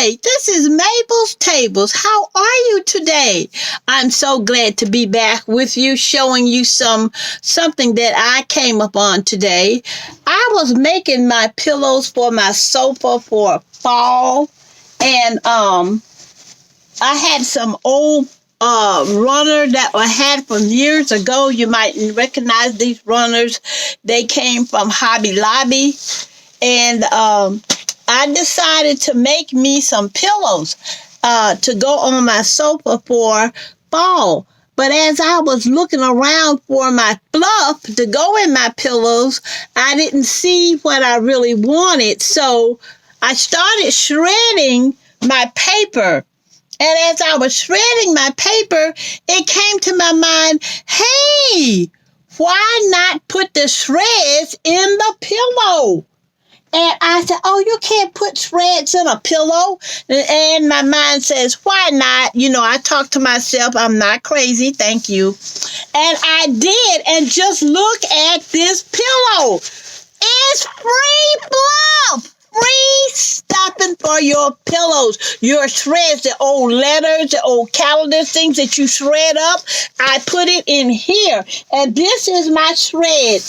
Hi, this is Mabel's Tables. How are you today? I'm so glad to be back with you, showing you something that I came upon today. I was making my pillows for my sofa for fall, and I had some old runner that I had from years ago. You might recognize these runners. They came from Hobby Lobby, and I decided to make me some pillows to go on my sofa for fall. But as I was looking around for my fluff to go in my pillows, I didn't see what I really wanted. So I started shredding my paper. And as I was shredding my paper, it came to my mind, hey, why not put the shreds in the pillow? And I said, oh, you can't put shreds in a pillow. And my mind says, why not? You know, I talk to myself. I'm not crazy. Thank you. And I did. And just look at this pillow. It's free fluff. Free stuffing for your pillows, your shreds, the old letters, the old calendars, things that you shred up. I put it in here. And this is my shred.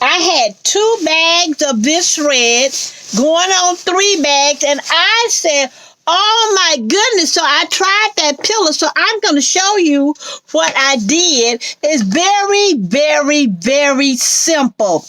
I had 2 bags of this shred going on 3 bags, and I said, oh my goodness. So I tried that pillow. So I'm going to show you what I did. It's very, very, very simple.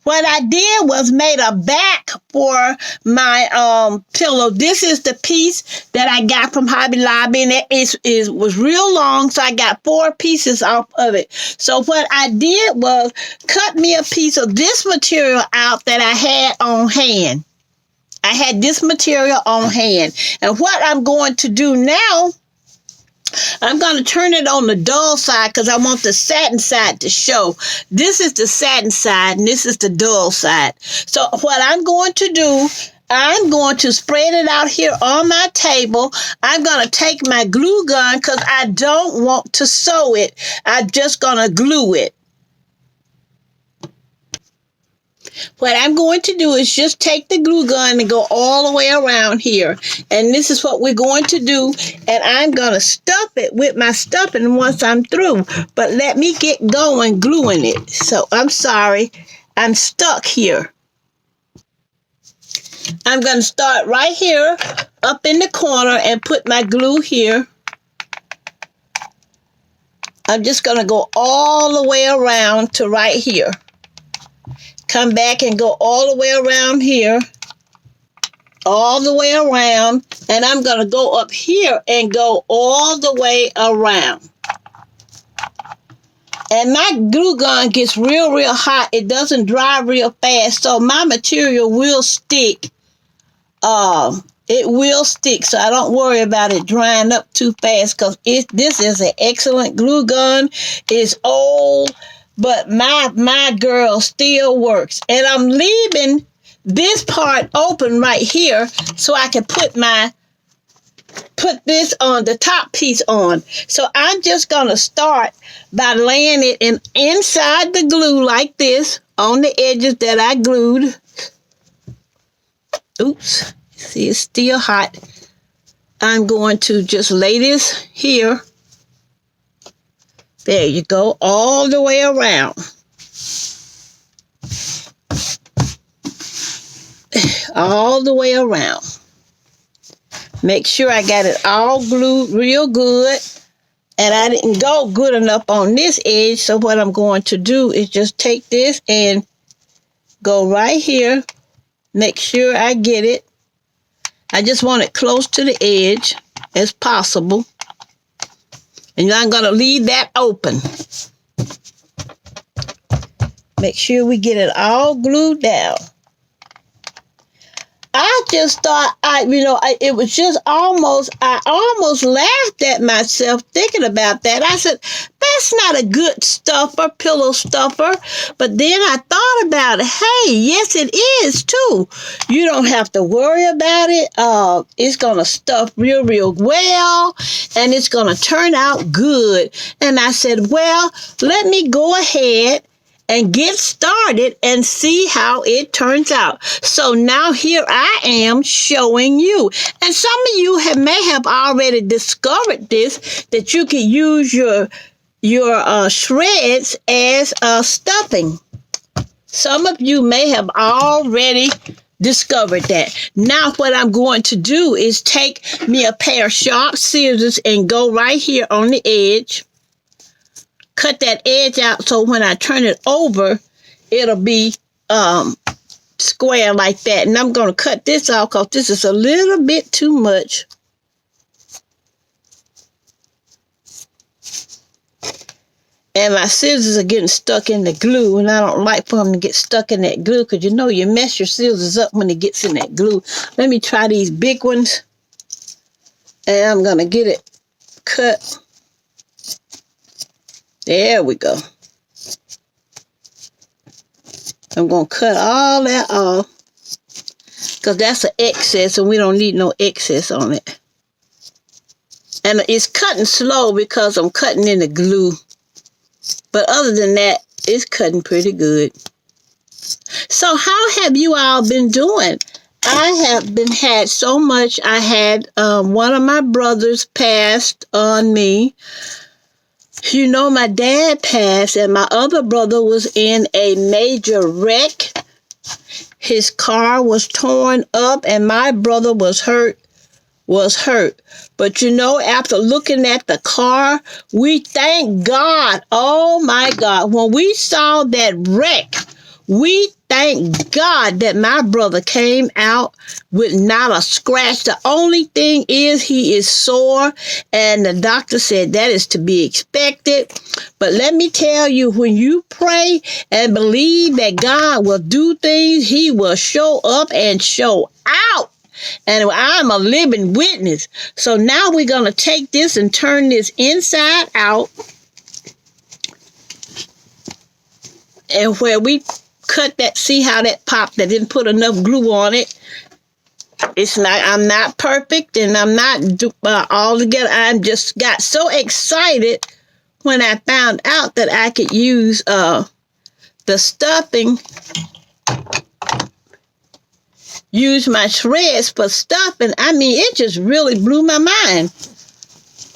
What I did was made a back for my pillow. This is the piece that I got from Hobby Lobby, and it was real long, so I got 4 pieces off of it. So what I did was cut me a piece of this material out that I had on hand. I had this material on hand. And what I'm going to do now, I'm going to turn it on the dull side because I want the satin side to show. This is the satin side and this is the dull side. So what I'm going to do, I'm going to spread it out here on my table. I'm going to take my glue gun because I don't want to sew it. I'm just going to glue it. What I'm going to do is just take the glue gun and go all the way around here. And this is what we're going to do. And I'm going to stuff it with my stuffing once I'm through. But let me get going gluing it. So I'm sorry. I'm stuck here. I'm going to start right here up in the corner and put my glue here. I'm just going to go all the way around to right here. Come back and go all the way around here, all the way around, and I'm going to go up here and go all the way around. And my glue gun gets real, real hot. It doesn't dry real fast, so my material will stick. It will stick, so I don't worry about it drying up too fast because this is an excellent glue gun. It's old, but my girl still works. And I'm leaving this part open right here so I can put this on, the top piece on. So I'm just going to start by laying it inside the glue like this on the edges that I glued. Oops. See, it's still hot. I'm going to just lay this here. There you go, all the way around. All the way around. Make sure I got it all glued real good. And I didn't go good enough on this edge. So what I'm going to do is just take this and go right here. Make sure I get it. I just want it close to the edge as possible. And I'm going to leave that open. Make sure we get it all glued down. I just thought, it was just I almost laughed at myself thinking about that. I said, that's not a good stuffer, pillow stuffer. But then I thought about it. Hey, yes, it is too. You don't have to worry about it. It's going to stuff real, real well. And it's going to turn out good. And I said, well, let me go ahead and get started and see how it turns out. So now here I am showing you. And some of you may have already discovered this, that you can use your shreds as stuffing. Some of you may have already discovered that. Now what I'm going to do is take me a pair of sharp scissors and go right here on the edge. Cut that edge out so when I turn it over, it'll be square like that. And I'm going to cut this off because this is a little bit too much. And my scissors are getting stuck in the glue, and I don't like for them to get stuck in that glue because you know you mess your scissors up when it gets in that glue. Let me try these big ones, and I'm going to get it cut. There we go. I'm going to cut all that off because that's an excess, and we don't need no excess on it. And it's cutting slow because I'm cutting in the glue. But other than that, it's cutting pretty good. So how have you all been doing? I have had so much. I had one of my brothers passed on me. You know, my dad passed, and my other brother was in a major wreck. His car was torn up, and my brother was hurt. But you know, after looking at the car, we thank God. Oh my God. When we saw that wreck, we thank God that my brother came out with not a scratch. The only thing is he is sore, and the doctor said that is to be expected. But let me tell you, when you pray and believe that God will do things, he will show up and show out. And I'm a living witness. So now we're going to take this and turn this inside out. And where we cut that, see how that popped? I didn't put enough glue on it. It's not, I'm not perfect, and I'm not all together. I just got so excited when I found out that I could use the stuffing. Use my shreds for stuffing. I mean, it just really blew my mind.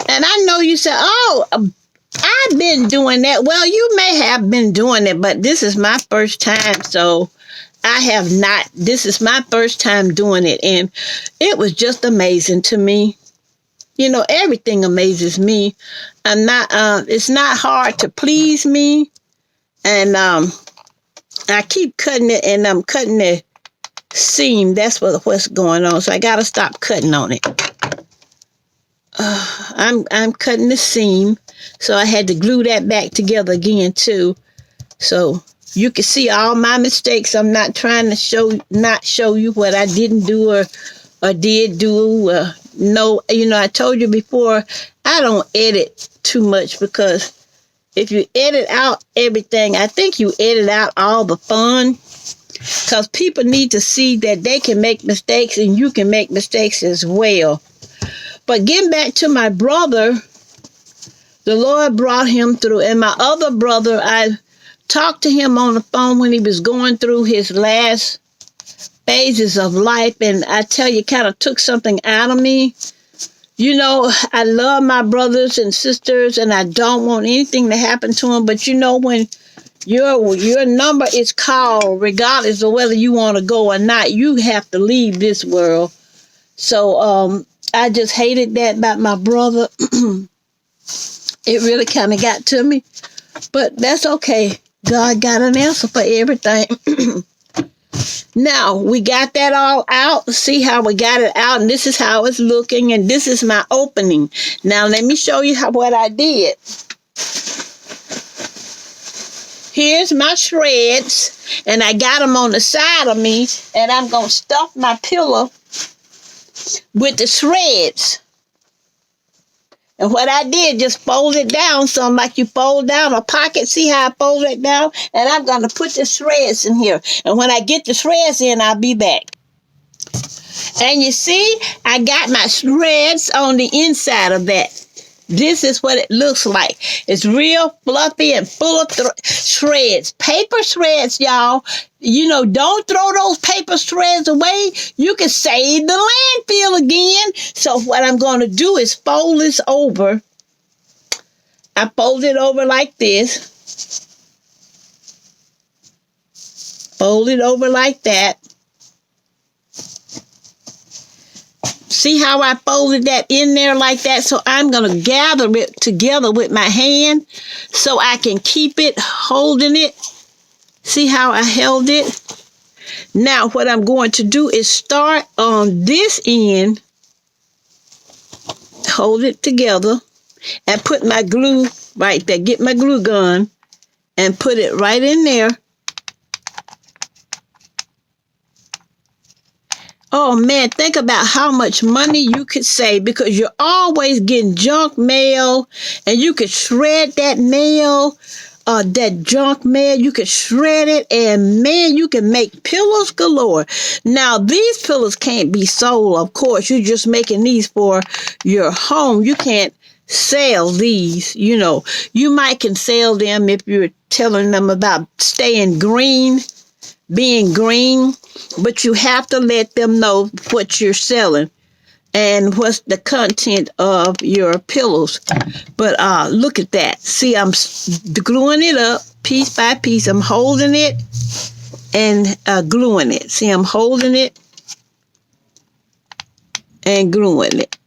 And I know you said, oh, I've been doing that. Well, you may have been doing it, but this is my first time. So I have not. This is my first time doing it. And it was just amazing to me. You know, everything amazes me. It's not hard to please me. And I keep cutting it, and I'm cutting the seam. That's what's going on. So I got to stop cutting on it. I'm cutting the seam, so I had to glue that back together again too. So you can see all my mistakes. I'm not trying to show you what I didn't do or did do. No, you know, I told you before, I don't edit too much because if you edit out everything, I think you edit out all the fun. Because people need to see that they can make mistakes and you can make mistakes as well. But getting back to my brother, the Lord brought him through. And my other brother, I talked to him on the phone when he was going through his last phases of life. And I tell you, kind of took something out of me. You know, I love my brothers and sisters, and I don't want anything to happen to them. But you know, when your number is called, regardless of whether you want to go or not, you have to leave this world. So I just hated that about my brother. It really kind of got to me, but that's okay. God got an answer for everything. Now we got that all out. See how we got it out, and this is how it's looking, and this is my opening. Now let me show you what I did. Here's my shreds, and I got them on the side of me, and I'm going to stuff my pillow with the shreds. And what I did, just fold it down some like you fold down a pocket. See how I fold it down? And I'm going to put the shreds in here. And when I get the shreds in, I'll be back. And you see, I got my shreds on the inside of that. This is what it looks like. It's real fluffy and full of shreds. Paper shreds, y'all. Don't throw those paper shreds away. You can save the landfill again. So what I'm going to do is fold this over. I fold it over like this. Fold it over like that. See how I folded that in there like that? So I'm going to gather it together with my hand so I can keep it holding it. See how I held it? Now what I'm going to do is start on this end, hold it together, and put my glue right there. Get my glue gun and put it right in there. Oh man, think about how much money you could save, because you're always getting junk mail, and you could shred that mail, that junk mail. You could shred it, and man, you can make pillows galore. Now, these pillows can't be sold, of course. You're just making these for your home. You can't sell these. You might can sell them if you're telling them about staying green, being green, but you have to let them know what you're selling and what's the content of your pillows. But look at that. See, I'm gluing it up piece by piece. I'm holding it and gluing it. See, I'm holding it and gluing it.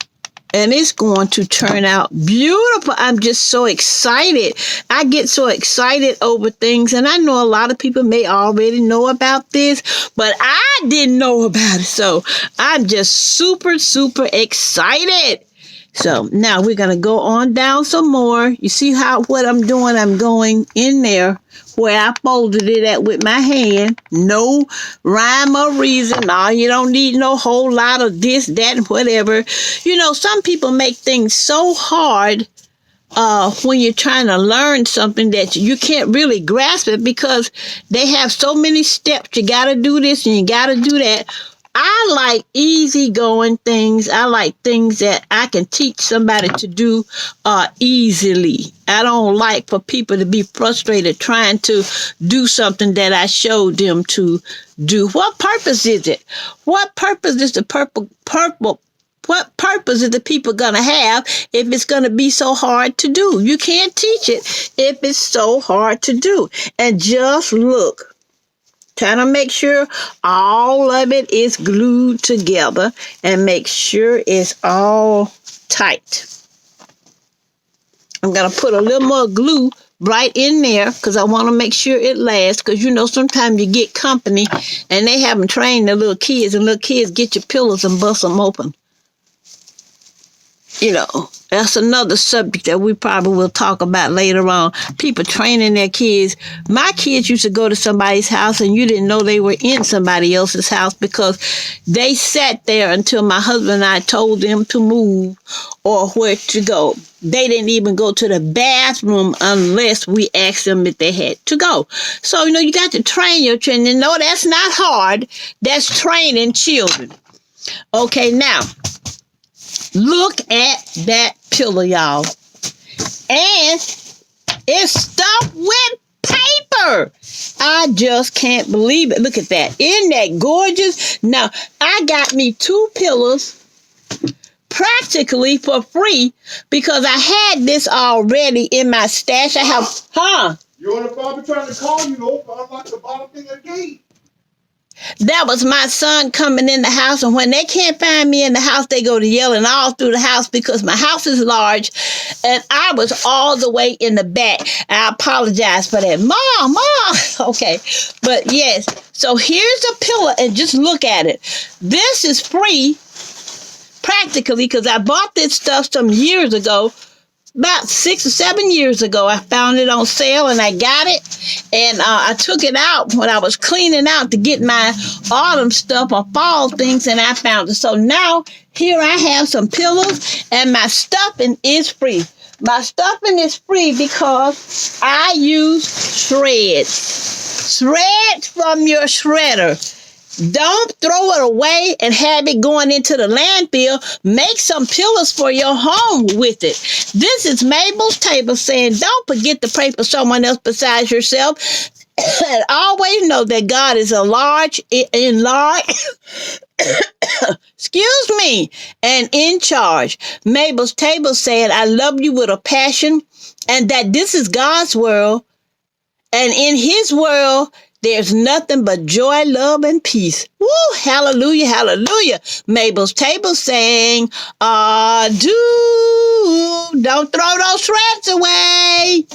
And it's going to turn out beautiful. I'm just so excited. I get so excited over things. And I know a lot of people may already know about this, but I didn't know about it. So I'm just super, super excited. So now we're going to go on down some more. You see what I'm doing? I'm going in there where I folded it at with my hand. No rhyme or reason. No, you don't need no whole lot of this, that, and whatever. Some people make things so hard when you're trying to learn something that you can't really grasp it, because they have so many steps. You got to do this and you got to do that. I like easygoing things. I like things that I can teach somebody to do easily. I don't like for people to be frustrated trying to do something that I showed them to do. What purpose is it? What purpose is what purpose is the people going to have if it's going to be so hard to do? You can't teach it if it's so hard to do. And just look. Trying to make sure all of it is glued together and make sure it's all tight. I'm going to put a little more glue right in there because I want to make sure it lasts, because sometimes you get company and they haven't trained the little kids, and little kids get your pillows and bust them open. That's another subject that we probably will talk about later on. People training their kids. My kids used to go to somebody's house and you didn't know they were in somebody else's house because they sat there until my husband and I told them to move or where to go. They didn't even go to the bathroom unless we asked them if they had to go. So, you got to train your children. No, that's not hard. That's training children. Okay, now. Look at that pillow, y'all. And it's stuffed with paper. I just can't believe it. Look at that. Isn't that gorgeous? Now, I got me 2 pillows practically for free because I had this already in my stash. I have, You on the phone trying to call you, I'm like the bottom thing of the gate. That was my son coming in the house, and when they can't find me in the house, they go to yelling all through the house because my house is large, and I was all the way in the back. I apologize for that. Mom. Okay, but yes. So here's a pillow, and just look at it. This is free, practically, because I bought this stuff some years ago. About 6 or 7 years ago, I found it on sale and I got it. And I took it out when I was cleaning out to get my autumn stuff or fall things, and I found it. So now here I have some pillows, and my stuffing is free. My stuffing is free because I use shreds. Shreds from your shredder. Don't throw it away and have it going into the landfill. Make some pillars for your home with it. This is Mabel's Table saying, don't forget to pray for someone else besides yourself. And always know that God is in large, excuse me, and in charge. Mabel's Table saying, I love you with a passion, and that this is God's world. And in his world, there's nothing but joy, love, and peace. Woo! Hallelujah, hallelujah. Mabel's Table saying, do. Don't throw those threads away.